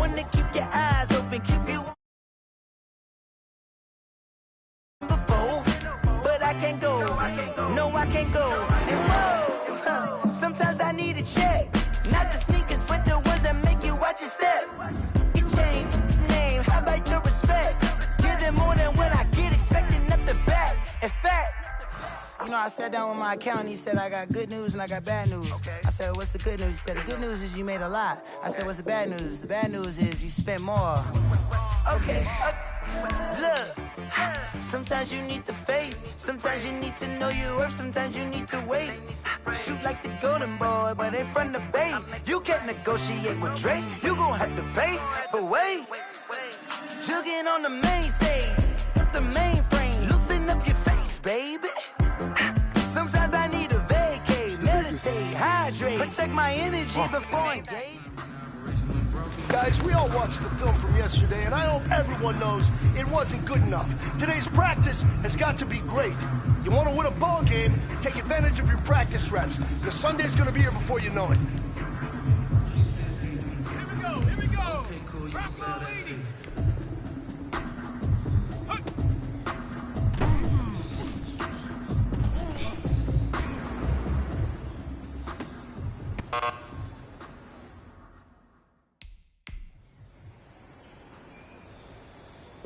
Wanna keep your eyes open, keep you before, but I can't go. No, I can't go. And whoa, sometimes I need a check. Not the sneakers, but the ones that make you watch your step. You change name, how about your respect? Give them more than what I get, expecting nothing back. In fact, you know, I sat down with my accountant. He said, I got good news and I got bad news. I said, what's the good news? He said, the good news is you made a lot. I said, what's the bad news? The bad news is you spent more. Okay, look. Sometimes you need the faith. Sometimes you need to know your worth. Sometimes you need to wait. Shoot like the golden boy, but in front of the bay. You can't negotiate with Drake. You gon' have to pay. But wait, jugging on the main stage, the mainframe, loosen up your face, baby. Sometimes I need a vacate, meditate, hydrate, protect my energy before engage. Guys, we all watched the film from yesterday, and I hope everyone knows it wasn't good enough. Today's practice has got to be great. You want to win a ball game, take advantage of your practice reps, because Sunday's going to be here before you know it. Here we go. Okay, cool. You can sell that shit.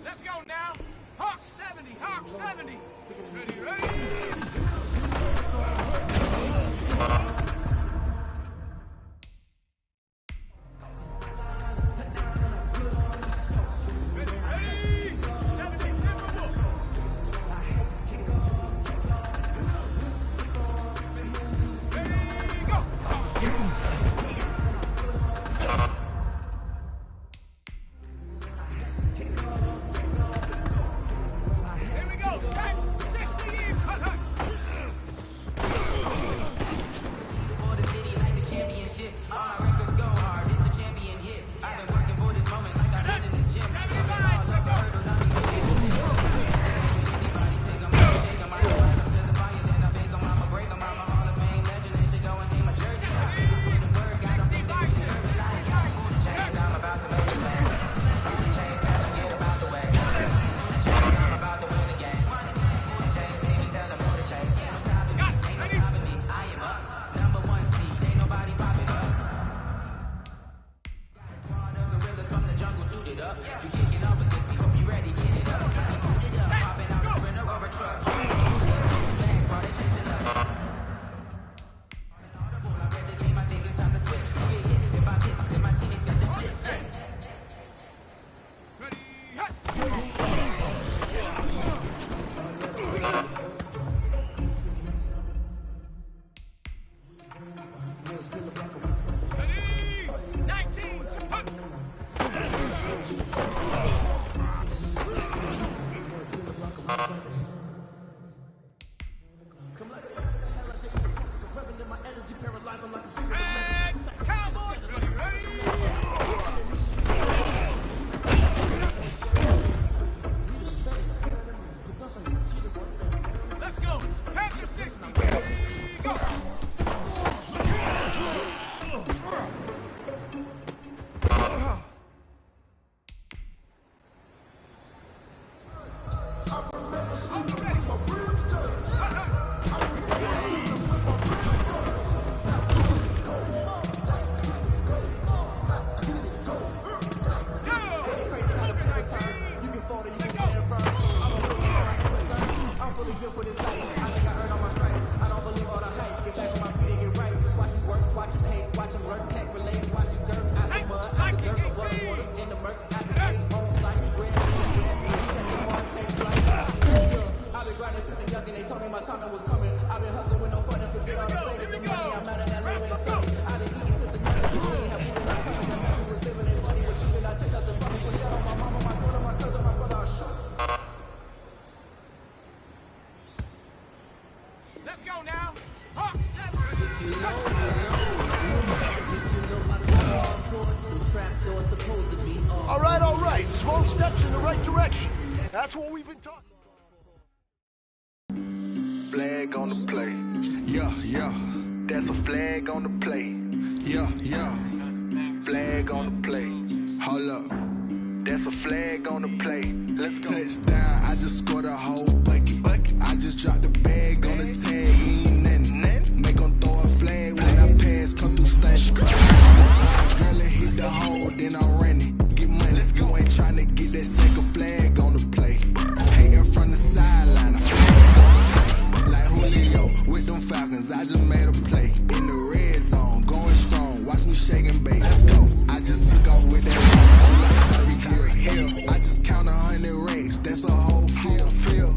Let's go now. Hawk 70, Hawk 70. Ready, ready. All right. Small steps in the right direction. That's what we've been talking about. Flag on the play. Yeah. That's a flag on the play. Yeah. Flag on the play. Hold up. That's a flag on the play. Let's go. Touchdown, I just scored a whole bucket. I just dropped the bag on the tag, he ain't nothing. Make 'em throw a flag when I pass, come through stunning. Girl, it hit the hole, then I'm running. Get money, you ain't tryna get that second flag on the play. Hating from the sideline, like Julio with them Falcons. I just made a play in the red zone, going strong. Watch me shake and bake. I just took off with that. I just count 100 racks, that's a whole field.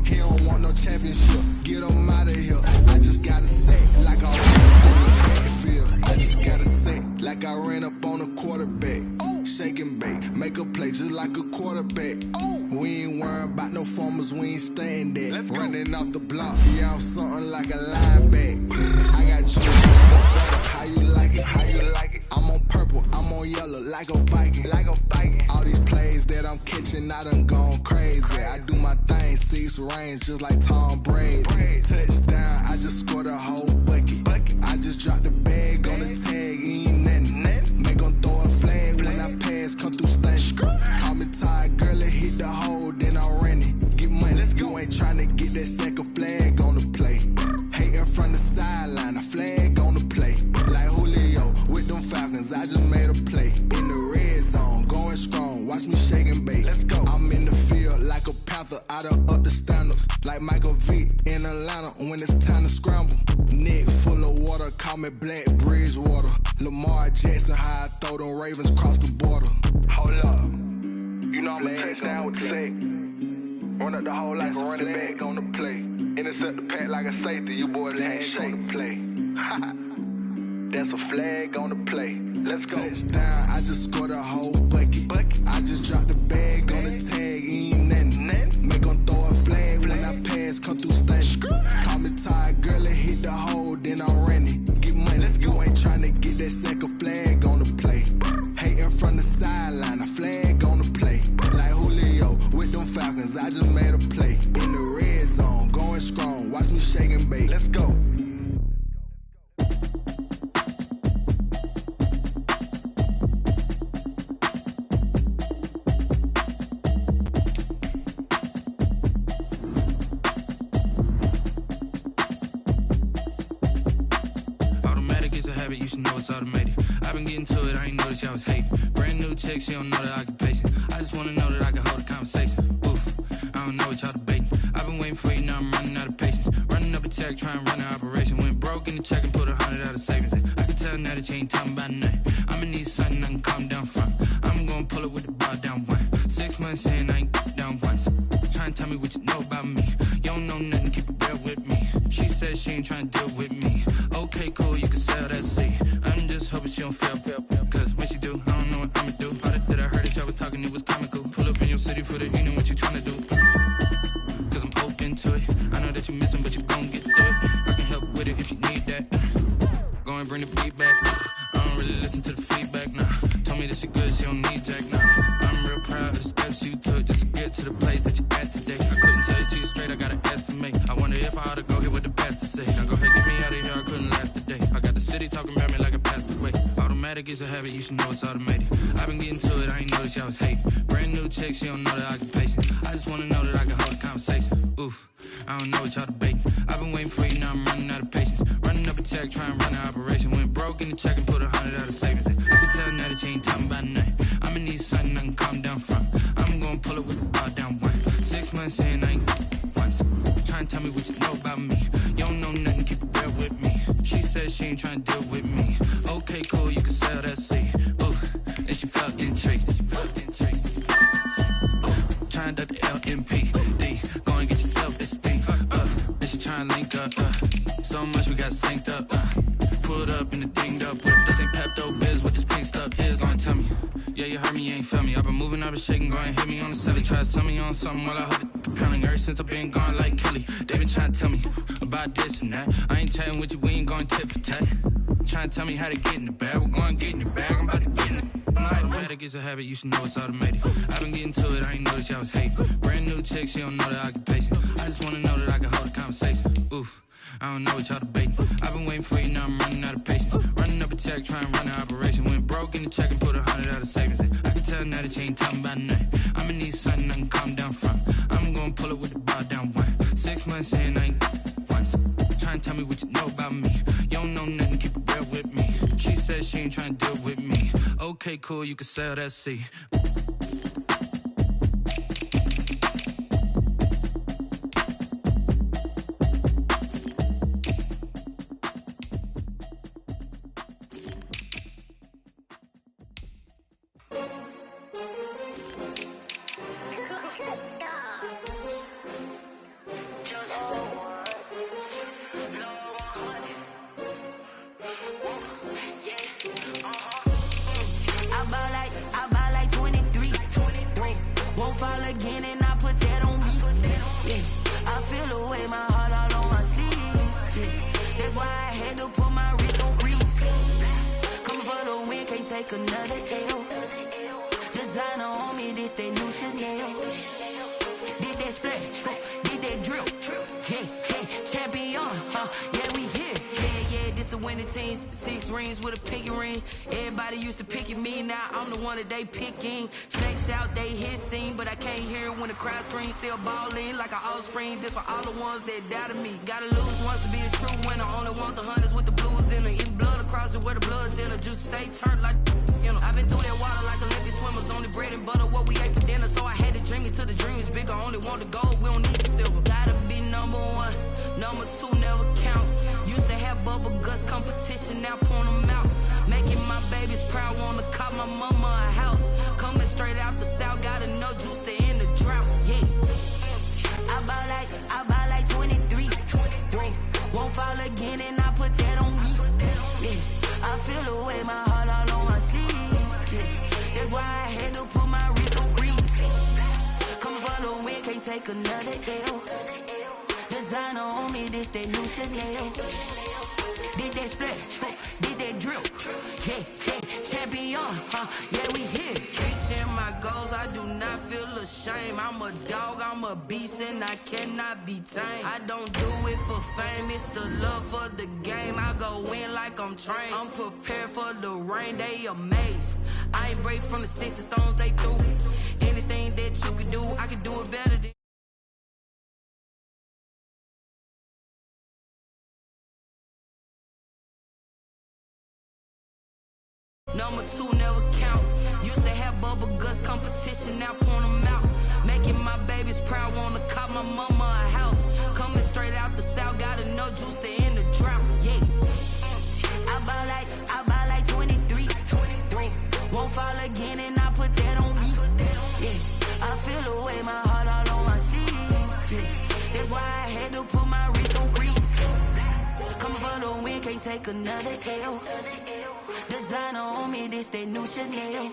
He don't want no championship, get him out of here. I just gotta say, like I ran up field. I just gotta say, like I ran up on a quarterback. Shake and bake, make a play just like a quarterback. We ain't worrying about no formers, we ain't staying there. Running off the block, yeah, I'm something like a lineback. I got juice, how you like it? How you like it? I'm on purple, I'm on yellow, like a Viking. All these plays that I'm catching, I done gone crazy. I do my thing, 6 range, just like Tom Brady. Touchdown, I just scored a whole bucket. I just dropped the bag on the tag, he ain't nothing. Make 'em throw a flag when I pass, come through stunning. Call me tired, girl, it hit the hole, then I'm running. Get money, you ain't tryna get that second flag on the play. Hating from the sideline, a flag on the play. Like Julio with them Falcons, I just made a play. In the red zone, going strong, watch me shake and bake. I'm in the field like a panther, I done up the standards. Like Michael Vick in Atlanta when it's time to scramble. Neck full of water, call me Black Bridgewater. Lamar Jackson, how I throw them Ravens cross the border. Hold up. You know I'm a touchdown with the sack. Run up the whole like a running back on the play. Intercept the pack like a safety, you boys ain't shake the play. That's a flag on the play. Let's go. Touchdown, I just scored a whole bucket. I just dropped the bag on the tag, he ain't nothing. Make 'em throw a flag when I pass, come through stunning. Call me tired, girl, it hit the hole, then I'm running. Get money, you ain't tryna get that second flag on the play. Hating from the sideline, a flag on the play. Like Julio with them Falcons, I just made a play. In the red zone, going strong, watch me shake and bake. Let's go. You should know it's automated. I've been getting to it, I ain't noticed y'all was hating. Brand new chick, she don't know the occupation. I just wanna know that I can hold a conversation. Oof, I don't know what y'all debating. I've been waiting for you, now I'm running out of patience. Running up a check, trying to run an operation. Went broke in the check and put 100 out of savings in. I can tell now that you ain't talking about nothing. I'ma need something I can calm down from. I'm gonna pull it with the bar down one. 6 months in, I ain't down once. Trying to tell me what you know about me. You don't know nothing, keep it real with me. She said she ain't trying to deal with me. Okay, cool, you can sell that seat. I'm just hoping she don't fail. Cause when she do, I don't know what I'ma do. All that I heard that y'all was talking, it was comical. Pull up in your city for the evening, what you tryna do? Cause I'm open to it. I know that you missing, but you gon' get through it. I can help with it if you need that. Go and bring the beat back. I don't really listen to the feedback, nah. Told me that she good, she don't need jack, nah. I'm real proud of the steps you took just to get to the place that you at today. I couldn't tell it to you straight, I gotta estimate. I wonder if I ought to go here with the best to say. Now go ahead, get me out of here, I couldn't last today. I got the city talking about me like I passed away. Automatic is a habit, you should know it's automated. I've been getting to it, I ain't noticed y'all was hating. Brand new chick, she don't know the occupation. I just wanna know that I can hold a conversation. Oof, I don't know what y'all debating. I've been waiting for you, now I'm running out of patience. Running up a check, trying to run an operation. Went broke in the check and put 100 out of savings in. I can tell now that you ain't talking about nothing. I'ma need something I can calm down from. I'm gonna pull it with the bar down one. 6 months in, I ain't once. Trying to tell me what you know about me. You don't know nothing, keep it real with me. She said she ain't trying to deal with me. Okay, cool, you can sell that seat. Ooh, and she felt intrigued. Trying to the LMPD. Go and get your self-esteem. And she trying to link up. So much we got synced up. Pulled up in the dinged up whip. This ain't Pepto Biz, what this pink stuff is. Gonna tell me. Yeah, you heard me, you ain't felt me. I've been moving, I've been shaking, go and hit me on the celly. Try to sell me on something while I hold it compelling. Ever since I've been gone like Kelly, they been trying to tell me about this and that. I ain't chatting with you, we ain't going tit for tat. Trying to tell me how to get in the bag, we're going to get in the bag, I'm about to get in it. Automatic is a habit, you should know it's automated. I've been getting to it, I ain't noticed y'all was hating. Brand new chick, she don't know that I can pace it. I just wanna know that I can hold a conversation. Oof, I don't know what y'all debating. I've been waiting for you, now I'm running out of patience. Running up a check, trying to run an operation. Went broke in the check and put 100 out of savings in. I can tell now that you ain't talking about nothing. I'ma need something I can calm down from. I'm gonna pull it with the bar down one. 6 months in, I ain't once. Trying to tell me what you know about me. You don't know nothing, keep it real with me. She says she ain't trying to deal with me. Okay, cool, you can sell that seat. They picking snakes out, they hissing, but I can't hear when the crowd screams. Still balling like an offspring. This for all the ones that doubted me. Gotta lose once to be a true winner. Only want the hunters with the blues in it. Eating blood across it where the blood thinner. Juice stay turned like you know. I've been through that water like Olympic swimmers. Only bread and butter what we ate for dinner. So I had to dream it till the dream is bigger. Only want the gold, we don't need the silver. Gotta be number one, number two never count. Used to have bubble guts competition, now point them out. Making my babies proud, wanna cop my mama a house. Coming straight out the south, got enough juice to end the drought, yeah. I buy like 23. Won't fall again and I put that on me, yeah. I feel the way, my heart all on my sleeve, yeah. That's why I had to put my wrist on freeze. Coming for the win, can't take another L. Designer on me, this that new Chanel. Did that splash, did that drill, yeah, champion, yeah, we here. Reaching my goals, I do not feel ashamed. I'm a dog, I'm a beast, and I cannot be tamed. I don't do it for fame, it's the love for the game. I go in like I'm trained. I'm prepared for the rain, they amazed. I ain't break from the sticks and stones they threw. Anything that you could do, I could do it better than. Number two never count. Used to have bubble guts competition, now point them out. Making my babies proud, wanna cop my mama a house. Coming straight out the south, got enough juice to end the drought, yeah. I buy like 23. Won't fall again and I put that on me, yeah. I feel the way, my heart all on my sleeve, yeah. That's why I had to put my wrist on freeze. Coming for the win, can't take another L. Designer on me, this that new Chanel.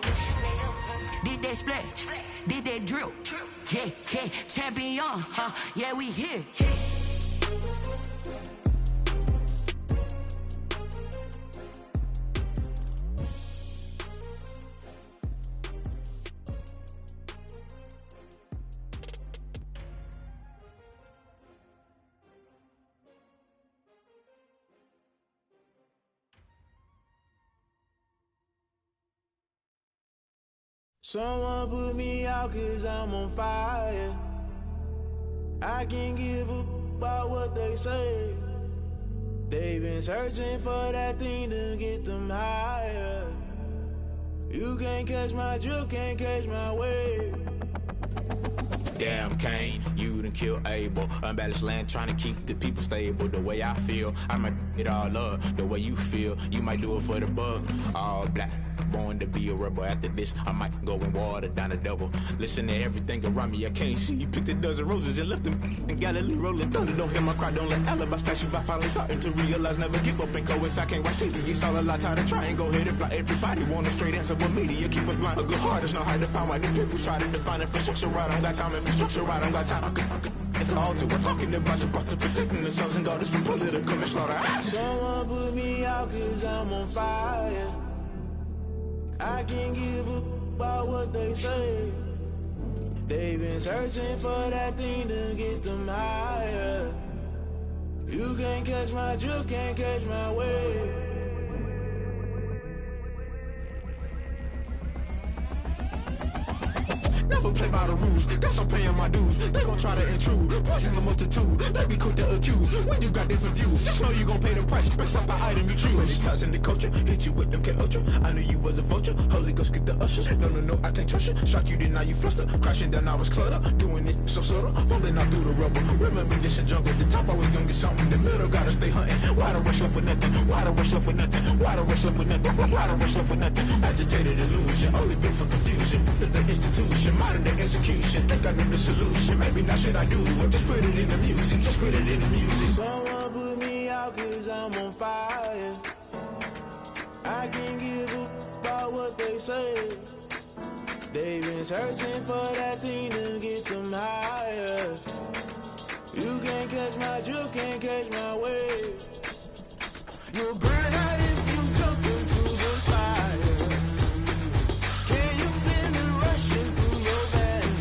Did that splash, did that drill, yeah, champion, yeah, we here. Someone put me out 'cause I'm on fire. I can't give a about what they say. They've been searching for that thing to get them higher. You can't catch my drift, can't catch my wave. Damn Kane, you done killed Abel. Unbalanced land, trying to keep the people stable. The way I feel, I might it all up. The way you feel, you might do it for the bug. All black, born to be a rebel. After this, I might go and water down the devil. Listen to everything around me, I can't see. You picked a dozen roses and left them in Galilee rolling thunder. Don't hear my cry, don't let alibis pass you. I finally starting to realize, never give up and coincide. Can't watch TV, it's all a lot. Tired of trying, go ahead and fly. Everybody want a straight answer, but media keep us blind. A good heart is not hard to find. Why the people try to define infrastructure right? I don't got time, infrastructure right, I don't got time. It's all to we're talking about you, about to protecting the sons and daughters from political and slaughter. Someone put me out 'cause I'm on fire. I can't give a about what they say. They've been searching for that thing to get them higher. You can't catch my drift, can't catch my wave. Never play by the rules, guess I'm paying my dues. They gon' try to intrude, poison the multitude. They be quick to accuse, when you got different views. Just know you gon' pay the price, based off the item you choose. Many times in the culture, hit you with them K-Ultra. I knew you was a vulture, Holy Ghost get the ushers. No, I can't trust you. Shock you, then now you fluster. Crashing down, I was cluttered. Doing this so subtle, fumbling out through the rubble. Remember this in jungle, the top always gonna get something. The middle gotta stay hunting. Why the rush up for nothing? Why the rush up for nothing? Why the rush up for nothing? Why the rush up for nothing? Agitated illusion, only built for confusion. The institution, modern day execution. Think I know the solution. Maybe not should I do it? Just put it in the music. Just put it in the music. Someone put me out 'cause I'm on fire. I can't give a about what they say. They've been searching for that thing to get them higher. You can't catch my drift, can't catch my wave. You'll burn out if you jump into the fire. Can you feel it rushing through your veins?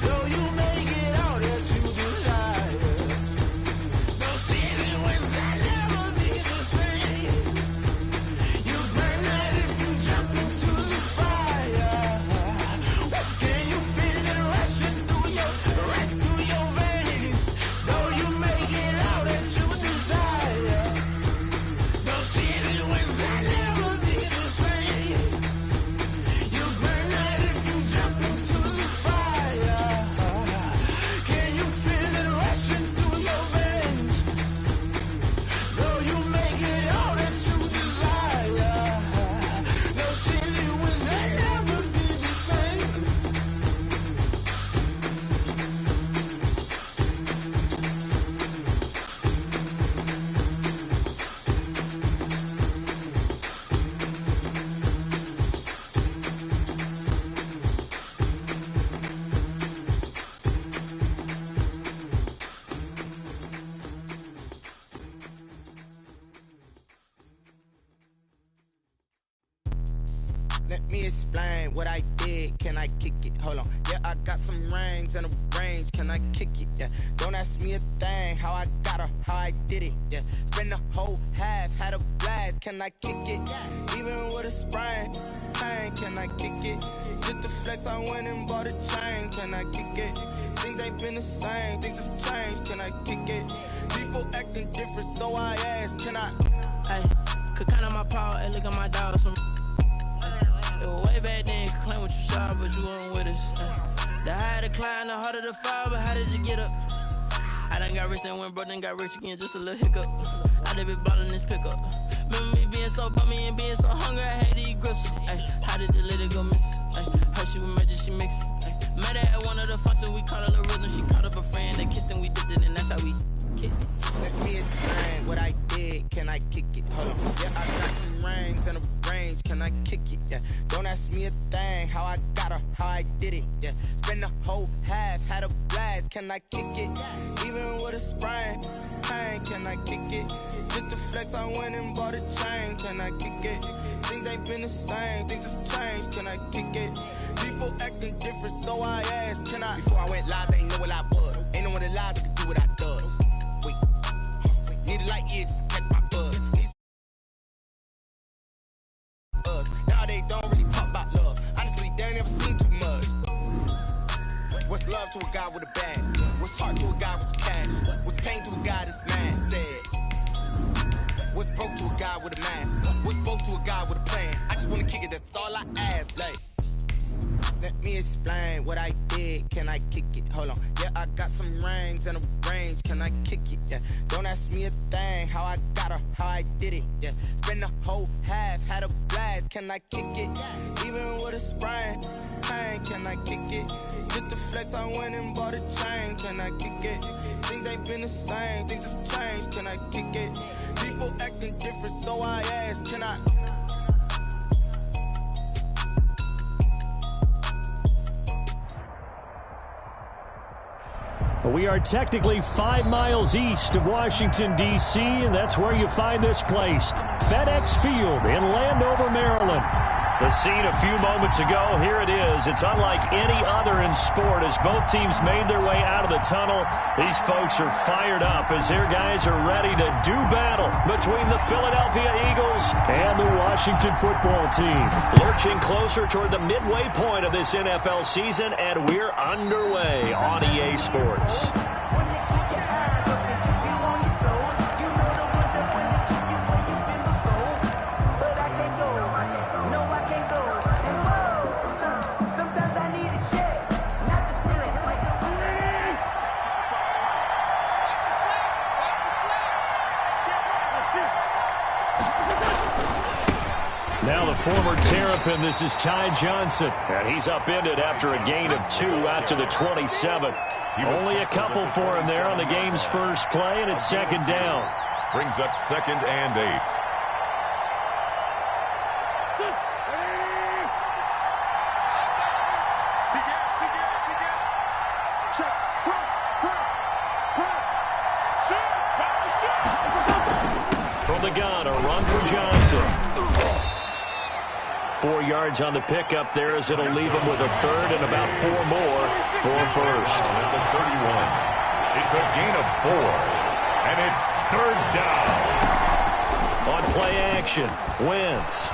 Though you make it all that you desire. No city was that never be the same. You burn out if you jump into the fire. Can you feel it rushing through your veins? Though you make it all that you desire. No city was that never be the same. You burn out if you jump into the fire. Can you feel it rushing through your veins? Though you make it all that you desire. No city was that never be the same. Let me explain what I did. Can I kick it? Hold on. Yeah, I got some rings and a range. Can I kick it? Yeah. Don't ask me a thing. How I got her, how I did it. Yeah. Spend the whole half, had a blast. Can I kick it? Even with a sprain. Pain, can I kick it? Just to flex, I went and bought a chain. Can I kick it? Things ain't been the same. Things have changed. Can I kick it? People acting different, so I asked. Can I? Hey, could count on my power and look at my dogs from. Way back then, you could claim what you saw, but you weren't with us. The higher the climb, the harder the fall, but how did you get up? I done got rich, then went broke, then got rich again, just a little hiccup. I done been ballin' this pickup. Remember me being so bummy and being so hungry, I had to eat gristle. How did the lady go miss? Her she was magic, she mixed. Met her at one of the functions, we caught a little rhythm. She caught up a friend, they kissed and we dipped it, and that's how we kicked it. Let me explain what I did. Can I kick it? Hold on. Yeah, I got some rings and a range. Can I kick it? Yeah. Don't ask me a thing. How I got her, how I did it. Yeah. Spend the whole half, had a blast. Can I kick it? Even with a sprain. Pain, can I kick it? Just to flex, I went and bought a chain. Can I kick it? Things ain't been the same. Things have changed. Can I kick it? People acting different, so I asked. Can I? Before I went live, they ain't know what I was. Ain't no one alive that could do what I does. Wait. Need a light year just to catch my buzz. Now they don't really talk about love. Honestly, they ain't never seen too much. What's love to a guy with a bag? What's heart to a guy with some cash? What's pain to a guy that's mad? Said. What's broke to a guy with a mask? What's broke to a guy with a plan? I just wanna kick it, that's all I ask. Like, let me explain what I did. Can I kick it? Hold on. Yeah, I got some rings and a range. Can I kick it? Yeah. Don't ask me a thing. How I got her, how I did it. Yeah. Spend the whole half, had a blast. Can I kick it? Even with a sprain. Pain, can I kick it? Just to flex, I went and bought a chain. Can I kick it? Things ain't been the same. Things have changed. Can I kick it? People acting different, so I asked. Can I? We are technically 5 miles east of Washington, D.C., and that's where you find this place, FedEx Field in Landover, Maryland. The scene a few moments ago, here it is. It's unlike any other in sport as both teams made their way out of the tunnel. These folks are fired up as their guys are ready to do battle between the Philadelphia Eagles and the Washington football team. Lurching closer toward the midway point of this NFL season, and we're underway on EA Sports. Now the former Terrapin, this is Ty Johnson, and he's upended after a gain of 2 out to the 27. Only a couple for him there on the game's first play, and it's second down. Brings up 2nd and 8. From the gun, a run for Johnson. 4 yards on the pickup there as it'll leave him with a third and about 4 more for first. It's a 31. It's a gain of 4. And it's 3rd down. On play action, Wentz.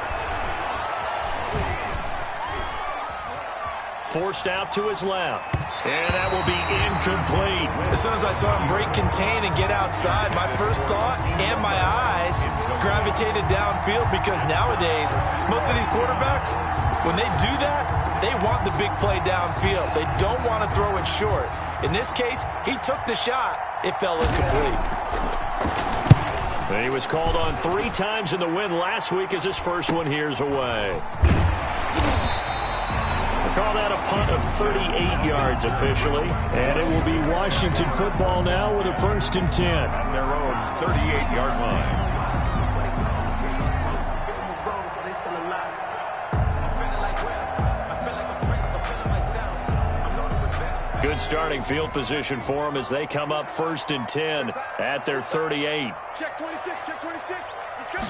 Forced out to his left. And that will be incomplete. As soon as I saw him break contain and get outside, my first thought and my eyes gravitated downfield because nowadays, most of these quarterbacks, when they do that, they want the big play downfield. They don't want to throw it short. In this case, he took the shot. It fell incomplete. And he was called on 3 times in the win last week as his first one here's away. Call that a punt of 38 yards officially. And it will be Washington football now with a 1st and 10. At their own 38-yard line. Good starting field position for them as they come up 1st and 10 at their 38. Check 26, check 26. Let's go.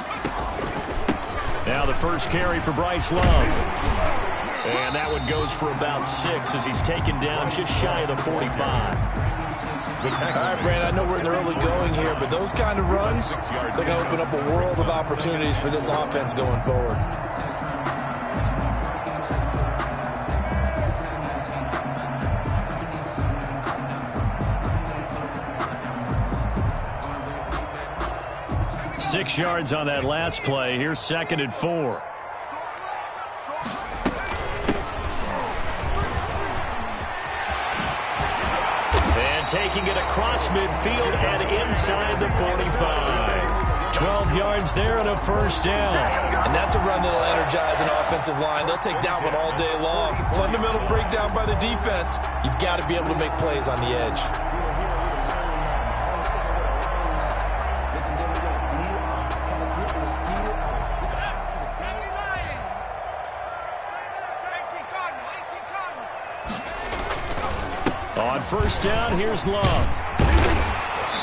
Now the first carry for Bryce Love. And that one goes for about 6 as he's taken down just shy of the 45. All right, Brandon, I know we're in the early going here, but those kind of runs, they're going to open up a world of opportunities for this offense going forward. Six yards on that last play. Here's 2nd and 4. Taking it across midfield and inside the 45. 12 yards there and a 1st down. And that's a run that'll energize an offensive line. They'll take that one all day long. Fundamental breakdown by the defense. You've got to be able to make plays on the edge. On 1st down, here's Love.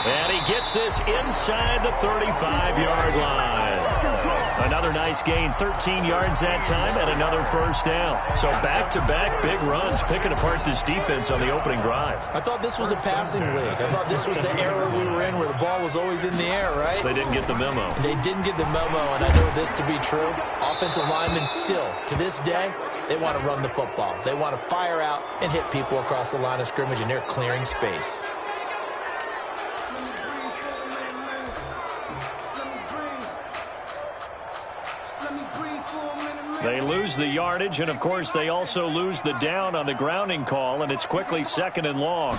And he gets this inside the 35-yard line. Another nice gain, 13 yards that time, and another 1st down. So back-to-back big runs, picking apart this defense on the opening drive. I thought this was a passing league. I thought this was the era we were in where the ball was always in the air, right? They didn't get the memo. They didn't get the memo, and I know this to be true. Offensive linemen still, to this day, they want to run the football. They want to fire out and hit people across the line of scrimmage, and they're clearing space. They lose the yardage, and, of course, they also lose the down on the grounding call, and it's quickly 2nd and long.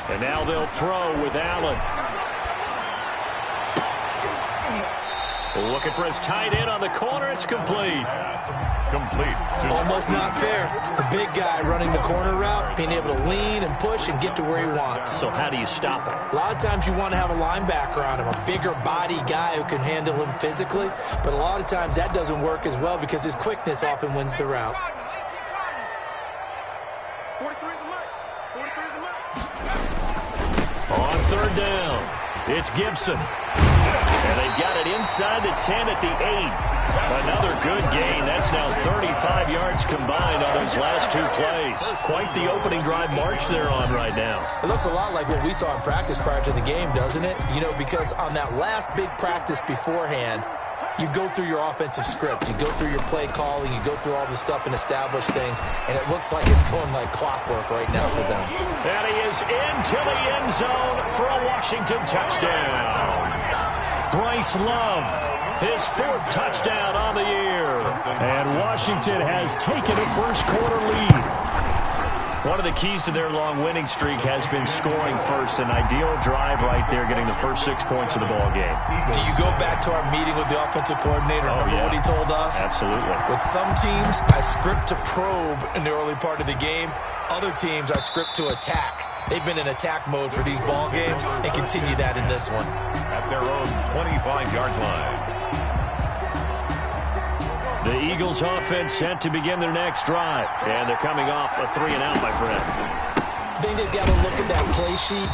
And now they'll throw with Allen. Looking for his tight end on the corner. It's complete. Complete. Almost not fair. The big guy running the corner route, being able to lean and push and get to where he wants. So how do you stop him? A lot of times you want to have a linebacker on him, a bigger body guy who can handle him physically. But a lot of times that doesn't work as well because his quickness often wins the route. 43 is the mark. 43 is the mark. third down. It's Gibson. And they've got it inside the 10 at the 8. Another good gain. That's now 35 yards combined on those last two plays. Quite the opening drive march they're on right now. It looks a lot like what we saw in practice prior to the game, doesn't it? You know, because on that last big practice beforehand, you go through your offensive script. You go through your play calling. You go through all the stuff and establish things. And it looks like it's going like clockwork right now for them. And he is into the end zone for a Washington touchdown. Bryce Love, his 4th touchdown on the year. And Washington has taken a first-quarter lead. One of the keys to their long winning streak has been scoring first. An ideal drive right there, getting the first 6 points of the ball game. Do you go back to our meeting with the offensive coordinator? Remember what he told us? Absolutely. With some teams, I script to probe in the early part of the game. Other teams, I script to attack. They've been in attack mode for these ball games and continue that in this one. At their own 25-yard line. The Eagles offense set to begin their next drive. And they're coming off a 3-and-out, my friend. I think they've got to look at that play sheet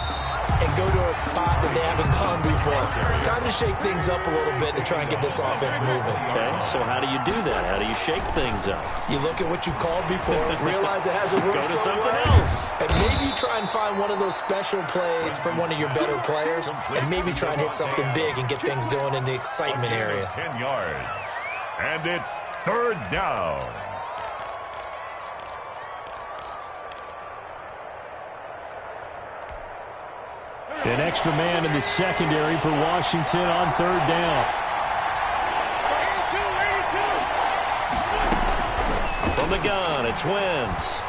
and go to a spot that they haven't gone before. Time to shake things up a little bit to try and get this offense moving. Okay, so how do you do that? How do you shake things up? You look at what you called before, realize it hasn't worked Go to so something well, else. and maybe try and find one of those special plays from one of your better players, and maybe try and hit something big and get things going in the excitement area. 10 yards. And it's 3rd down. An extra man in the secondary for Washington on 3rd down. From the gun, it's Wentz.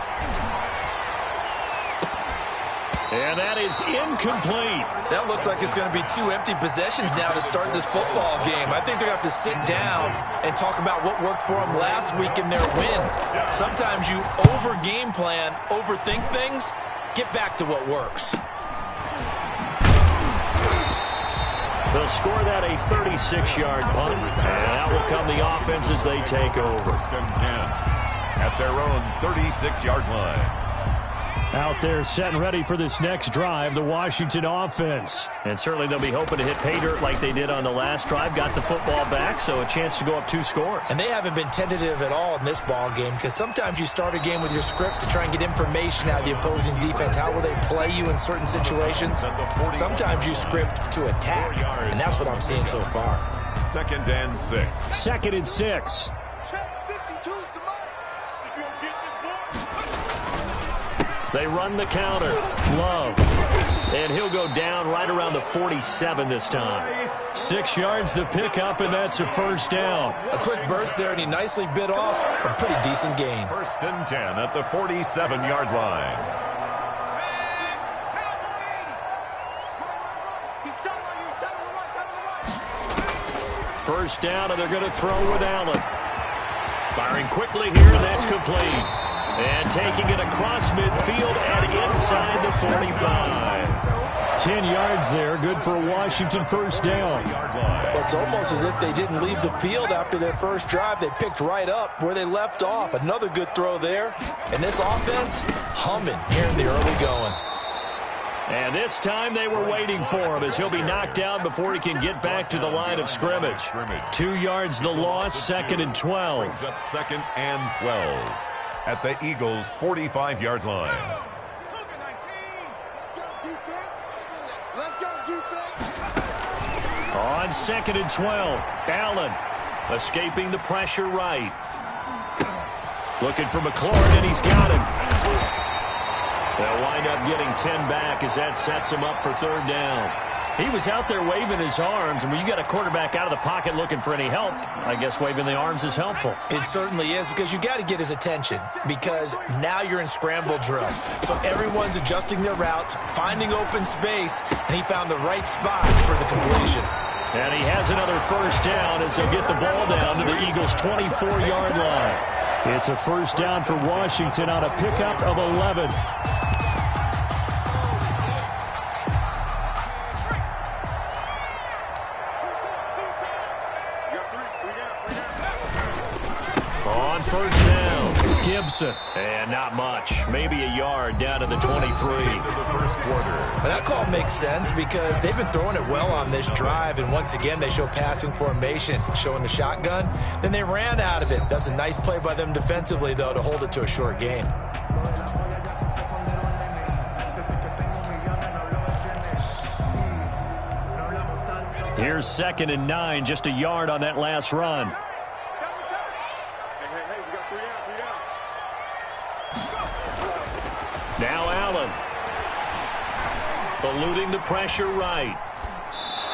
And that is incomplete. That looks like it's going to be 2 empty possessions now to start this football game. I think they're going to have to sit down and talk about what worked for them last week in their win. Sometimes you over-game plan, overthink things, get back to what works. They'll score that a 36-yard punt, and out will come the offense as they take over. 1st and 10 at their own 36-yard line. Out there set and ready for this next drive, the Washington offense. And certainly they'll be hoping to hit pay dirt like they did on the last drive. Got the football back, so a chance to go up 2 scores. And they haven't been tentative at all in this ball game, because sometimes you start a game with your script to try and get information out of the opposing defense. How will they play you in certain situations? Sometimes you script to attack, and that's what I'm seeing so far. 2nd and 6. 2nd and 6. They run the counter. Love. And he'll go down right around the 47 this time. 6 yards the pickup, and that's a 1st down. A quick burst there, and he nicely bit off a pretty decent gain. 1st and 10 at the 47-yard line. First down, and they're going to throw with Allen. Firing quickly here, and that's complete. And taking it across midfield and inside the 45. 10 yards there, good for a Washington 1st down. Well, it's almost as if they didn't leave the field after their first drive. They picked right up where they left off. Another good throw there. And this offense, humming here in the early going. And this time they were waiting for him as he'll be knocked down before he can get back to the line of scrimmage. 2 yards the loss, 2nd and 12. 2nd and 12 at the Eagles' 45-yard line. On 2nd and 12, Allen escaping the pressure right. Looking for McLaurin, and he's got him. They'll wind up getting 10 back as that sets him up for 3rd down. He was out there waving his arms, and when you got a quarterback out of the pocket looking for any help, I guess waving the arms is helpful. It certainly is, because you got to get his attention, because now you're in scramble drill. So everyone's adjusting their routes, finding open space, and he found the right spot for the completion. And he has another 1st down as they'll get the ball down to the Eagles' 24-yard line. It's a 1st down for Washington on a pickup of 11. On 1st down, Gibson. And not much. Maybe a yard down to the 23. But that call makes sense because they've been throwing it well on this drive, and once again they show passing formation, showing the shotgun. Then they ran out of it. That's a nice play by them defensively, though, to hold it to a short game. Here's 2nd and 9, just a yard on that last run. Now Allen. Eluding the pressure right.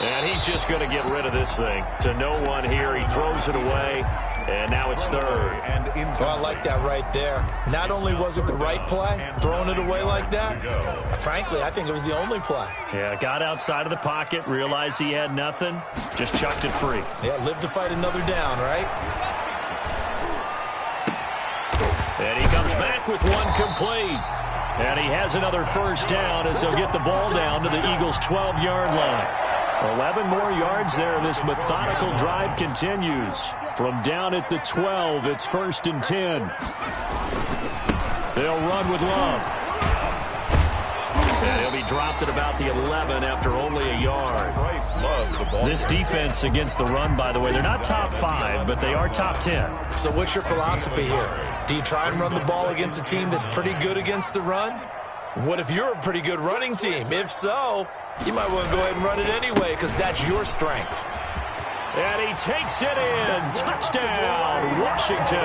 And he's just going to get rid of this thing. To no one here. He throws it away. And now it's 3rd. Oh, I like that right there. Not only was it the right play, throwing it away like that, frankly, I think it was the only play. Yeah, got outside of the pocket, realized he had nothing, just chucked it free. Yeah, live to fight another down, right? And he comes back with one complete. And he has another first down as they'll get the ball down to the Eagles' 12-yard line. 11 more yards there. This methodical drive continues. From down at the 12, it's 1st and 10. They'll run with Love. And he'll be dropped at about the 11 after only a yard. This defense against the run, by the way, they're not top 5, but they are top 10. So what's your philosophy here? Do you try and run the ball against a team that's pretty good against the run? What if you're a pretty good running team? If so, you might want to go ahead and run it anyway because that's your strength. And he takes it in. Touchdown, Washington.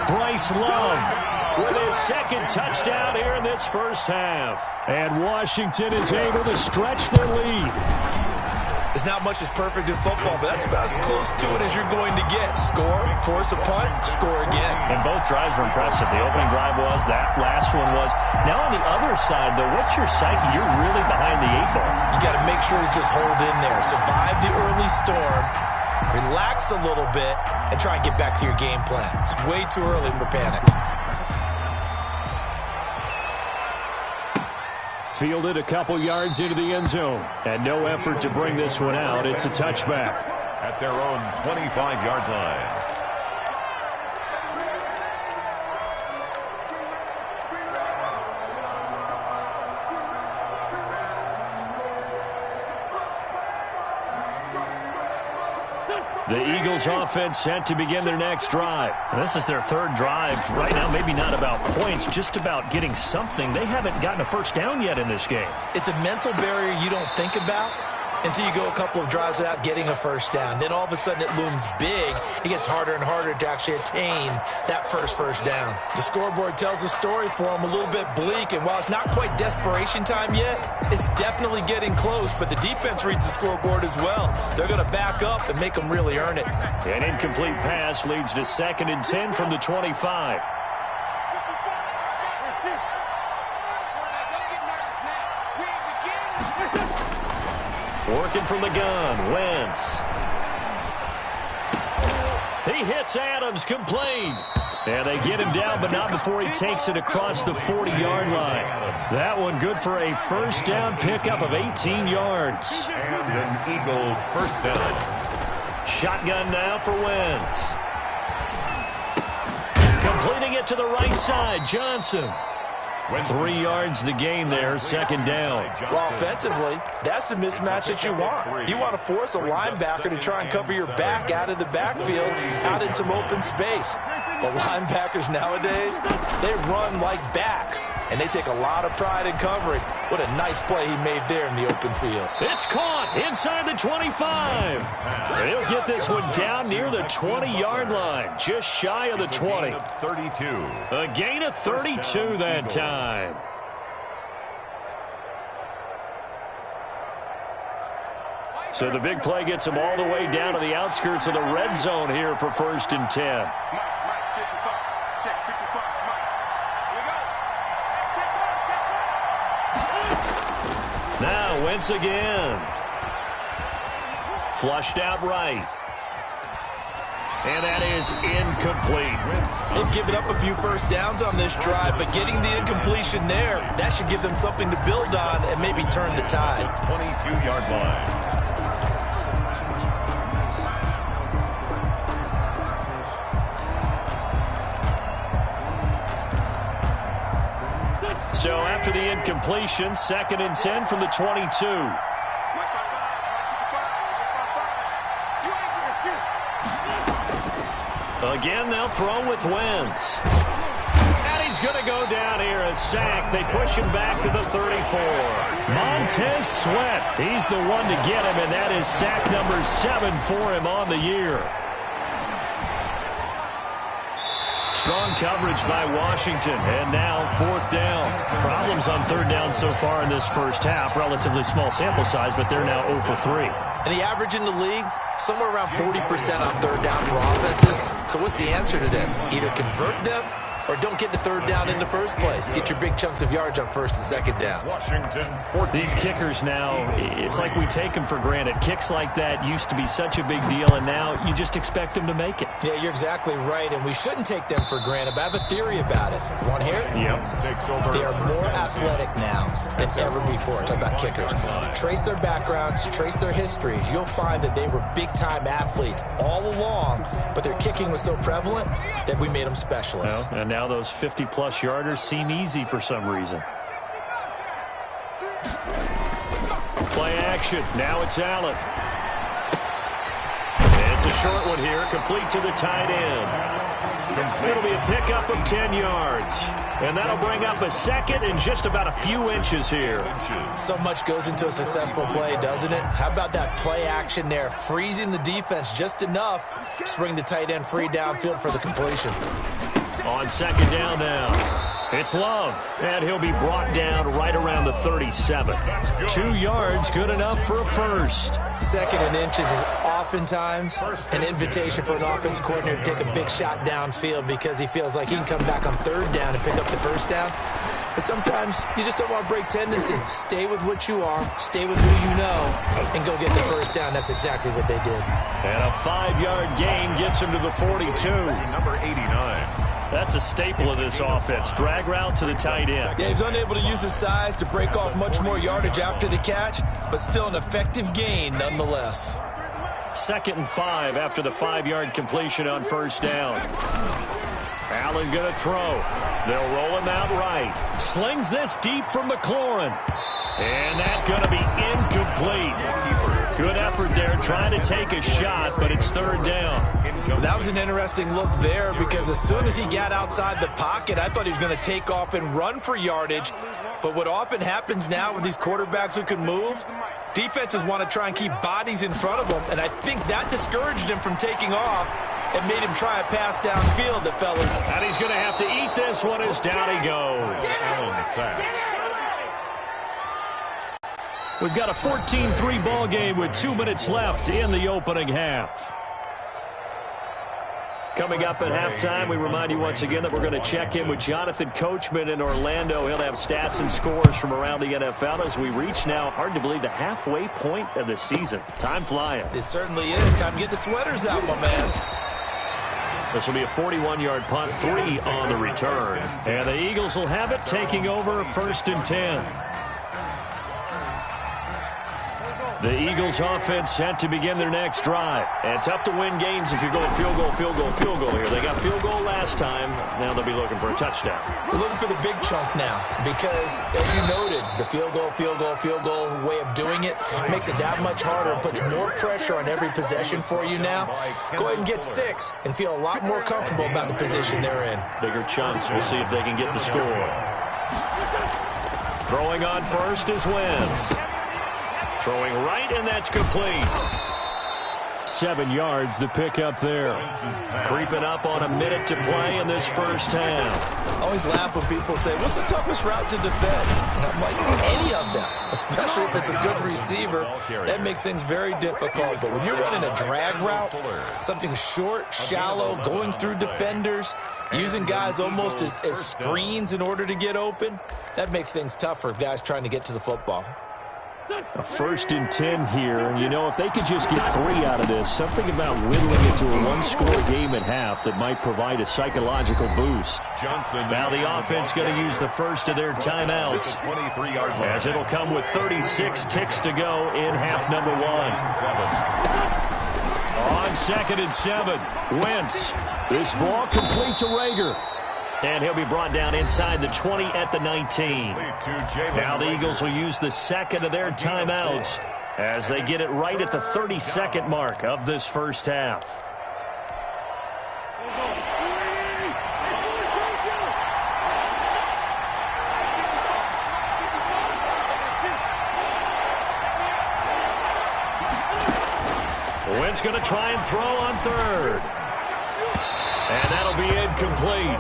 Bryce Love with his 2nd touchdown here in this first half. And Washington is able to stretch their lead. There's not much that's perfect in football, but that's about as close to it as you're going to get. Score, force a punt, score again. And both drives were impressive. The opening drive was, that last one was. Now on the other side, though, what's your psyche? You're really behind the 8 ball. You got to make sure you just hold in there. Survive the early storm, relax a little bit, and try and get back to your game plan. It's way too early for panic. Fielded a couple yards into the end zone. And no effort to bring this one out. It's a touchback. At their own 25-yard line. The Eagles offense set to begin their next drive. And this is their 3rd drive. Right now, maybe not about points, just about getting something. They haven't gotten a first down yet in this game. It's a mental barrier you don't think about until you go a couple of drives without getting a first down. Then all of a sudden it looms big. It gets harder and harder to actually attain that first down. The scoreboard tells a story for them, a little bit bleak, and while it's not quite desperation time yet, it's definitely getting close, but the defense reads the scoreboard as well. They're going to back up and make them really earn it. An incomplete pass leads to 2nd and 10 from the 25. Working from the gun, Wentz. He hits Adams, complete. And they get him down, but not before he takes it across the 40-yard line. That one good for a first down pickup of 18 yards. And an Eagle first down. Shotgun now for Wentz. Completing it to the right side, Johnson. 3 yards the gain there, 2nd down. Well, offensively, that's the mismatch that you want. You want to force a linebacker to try and cover your back out of the backfield, out in some open space. But linebackers nowadays, they run like backs, and they take a lot of pride in covering. What a nice play he made there in the open field. It's caught inside the 25. And he'll get this one down near the 20-yard line, just shy of the 20. 32. A gain of 32 that time. So the big play gets him all the way down to the outskirts of the red zone here for 1st and 10. Now Wentz again. Flushed out right. And that is incomplete. They've given up a few first downs on this drive, but getting the incompletion there, that should give them something to build on and maybe turn the tide. 22-yard line. So after the incompletion, 2nd and 10 from the 22. Again, they'll throw with Wentz. And he's going to go down here, a sack. They push him back to the 34. Montez Sweat, he's the one to get him, and that is sack number 7 for him on the year. Strong coverage by Washington, and now 4th down. Problems on 3rd down so far in this first half. Relatively small sample size, but they're now 0 for 3. And the average in the league, somewhere around 40% on 3rd down for offenses. So what's the answer to this? Either convert them or don't get the 3rd down in the first place. Get your big chunks of yards on 1st and 2nd down. Washington. These kickers now, it's like we take them for granted. Kicks like that used to be such a big deal, and now you just expect them to make it. Yeah, you're exactly right, and we shouldn't take them for granted. But I have a theory about it. You want to hear it? Yep. Takes over. They are more athletic now than ever before. Talk about kickers. Trace their backgrounds, trace their histories. You'll find that they were big-time athletes all along, but their kicking was so prevalent that we made them specialists. Well, and now those 50-plus yarders seem easy for some reason. Play action. Now it's Allen. It's a short one here, complete to the tight end. It'll be a pickup of 10 yards. And that'll bring up a 2nd and just about a few inches here. So much goes into a successful play, doesn't it? How about that play action there? Freezing the defense just enough to bring the tight end free downfield for the completion. On 2nd down now. It's Love, and he'll be brought down right around the 37. 2 yards, good enough for a first. 2nd and inches is oftentimes an invitation for an offense coordinator to take a big shot downfield because he feels like he can come back on 3rd down and pick up the first down. But sometimes you just don't want to break tendency. Stay with what you are, stay with who you know, and go get the first down. That's exactly what they did. And a 5-yard gain gets him to the 42. Number 89. That's a staple of this offense. Drag route to the tight end. Yeah, he's unable to use his size to break off much more yardage after the catch, but still an effective gain nonetheless. 2nd and 5 after the 5-yard completion on 1st down. Allen going to throw. They'll roll him out right. Slings this deep from McLaurin. And that's going to be incomplete. Good effort there trying to take a shot, but it's 3rd down. That was an interesting look there because as soon as he got outside the pocket, I thought he was going to take off and run for yardage. But what often happens now with these quarterbacks who can move, defenses want to try and keep bodies in front of them, and I think that discouraged him from taking off and made him try a pass downfield that fell in. And he's going to have to eat this one as down he goes. We've got a 14-3 ball game with 2 minutes left in the opening half. Coming up at halftime, we remind you once again that we're going to check in with Jonathan Coachman in Orlando. He'll have stats and scores from around the NFL as we reach now, hard to believe, the halfway point of the season. Time flying. It certainly is. Time to get the sweaters out, my man. This will be a 41-yard punt, 3 on the return. And the Eagles will have it, taking over 1st and 10. The Eagles offense set to begin their next drive. And tough to win games if you're going field goal, field goal, field goal here. They got field goal last time. Now they'll be looking for a touchdown. We're looking for the big chunk now because, as you noted, the field goal, field goal, field goal way of doing it makes it that much harder and puts more pressure on every possession for you now. Go ahead and get 6 and feel a lot more comfortable about the position they're in. Bigger chunks. We'll see if they can get the score. Throwing on first is Wentz. Throwing right, and that's complete. 7 yards, the pickup there. Creeping up on a minute to play in this first half. I always laugh when people say, what's the toughest route to defend? And I'm like, any of them, especially if it's a good receiver. That makes things very difficult. But when you're running a drag route, something short, shallow, going through defenders, using guys almost as screens in order to get open, that makes things tough for guys trying to get to the football. A 1st and 10 here. And, you know, if they could just get 3 out of this, something about whittling it to a 1-score game at half that might provide a psychological boost. Now the offense going to use the first of their timeouts, as it'll come with 36 ticks to go in half number 1. On 2nd and 7, Wentz. This ball complete to Rager. And he'll be brought down inside the 20 at the 19. Now the Eagles will use the second of their timeouts as they get it right at the 30-second mark of this first half. Wynn's going to try and throw on third. And that'll be incomplete.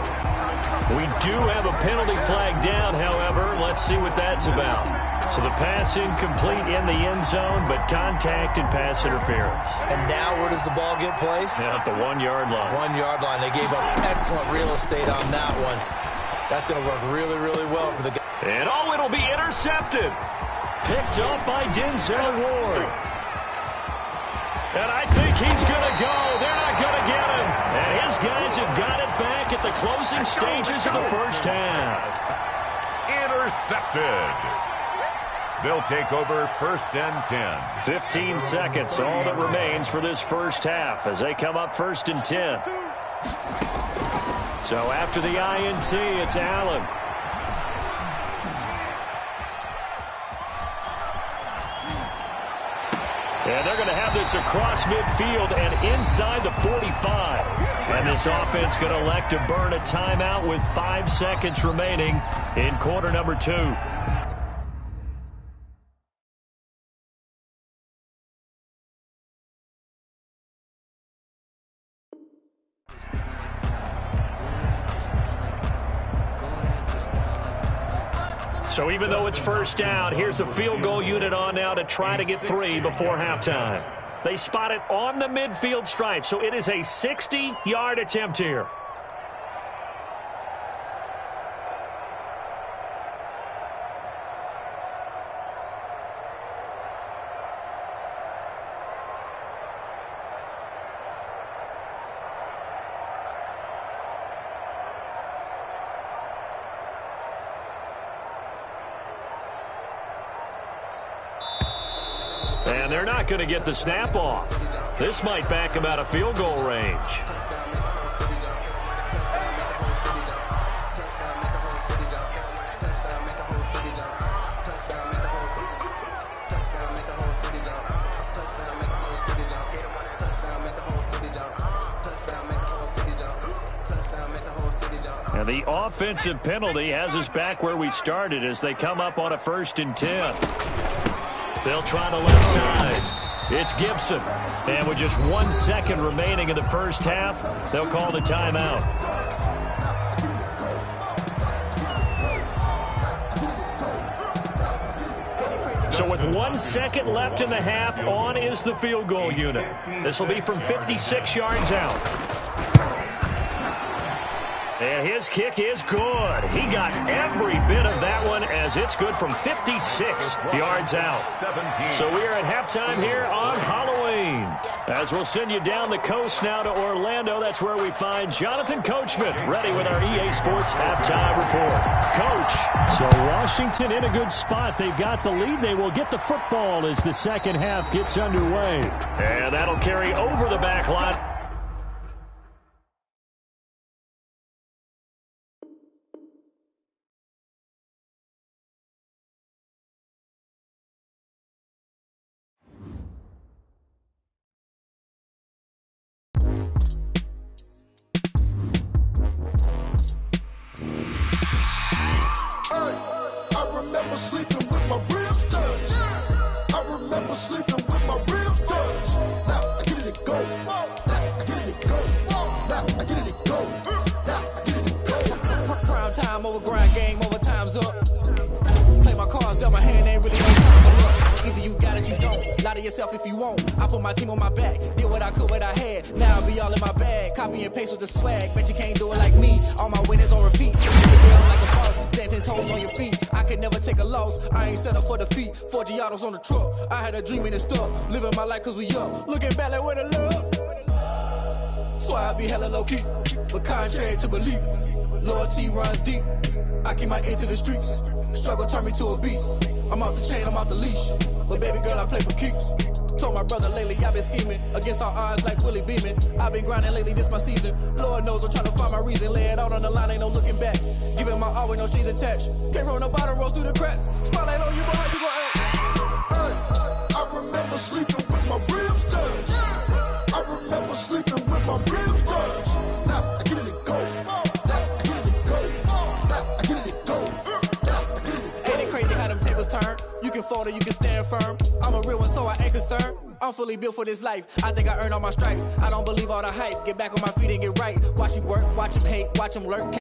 We do have a penalty flag down, however. Let's see what that's about. So the pass incomplete in the end zone, but contact and pass interference. And now where does the ball get placed? At the 1-yard line. 1-yard line. They gave up excellent real estate on that one. That's going to work really, really well for the guy. And it'll be intercepted. Picked up by Denzel Ward. And I think he's going to go. They're not going to get him. And his guys have got it back at the closing stages of the first half. Intercepted. They'll take over 1st and 10. 15 seconds, all that remains for this first half as they come up 1st and 10. So after the INT, it's Allen. And they're going to have this across midfield and inside the 45. And this offense going to elect to burn a timeout with 5 seconds remaining in quarter number 2. So even though it's first down, here's the field goal unit on now to try to get 3 before halftime. They spot it on the midfield stripe, so it is a 60-yard attempt here. And they're not going to get the snap off. This might back them out of field goal range. And the offensive penalty has us back where we started as they come up on a 1st and 10. They'll try the left side. It's Gibson. And with just 1 second remaining in the first half, they'll call the timeout. So with 1 second left in the half, on is the field goal unit. This will be from 56 yards out. And his kick is good. He got every bit of that one as it's good from 56 yards out. So we are at halftime here on Halloween. As we'll send you down the coast now to Orlando. That's where we find Jonathan Coachman ready with our EA Sports halftime report. Coach. So Washington in a good spot. They've got the lead. They will get the football as the second half gets underway. And that'll carry over the back line. If you want, I put my team on my back, did what I could, what I had. Now I'll be all in my bag, copy and paste with the swag. Bet you can't do it like me. All my winners on repeat. Like a boss, standing toes on your feet. I can never take a loss. I ain't set up for defeat. 4 Giottos on the truck. I had a dream and it stuck. Living my life cause we up. Looking back like where the love. So I be hella low key, but contrary to belief, loyalty runs deep. I keep my ear to the streets. Struggle turned me to a beast. I'm out the chain, I'm out the leash. but baby girl, I play for keeps. Told my brother lately, I've been scheming against all odds like Willie Beeman. I've been grinding lately, this my season. Lord knows I'm trying to find my reason. Lay it out on the line, ain't no looking back. Giving my all with no strings attached. Came from the bottom, rose through the cracks. Spotlight on you, boy, how you gon' act? I remember sleeping with my ribs touched. I remember sleeping with my ribs touched. Now I get it to go. Now I get it to go. Now I get it to go. Now I get it to go. Ain't it crazy how them tables turn? You can fold or you can stand firm. I'm a real one, so I ain't concerned. I'm fully built for this life. I think I earned all my stripes. I don't believe all the hype. Get back on my feet and get right. Watch you work, watch him hate, watch him lurk.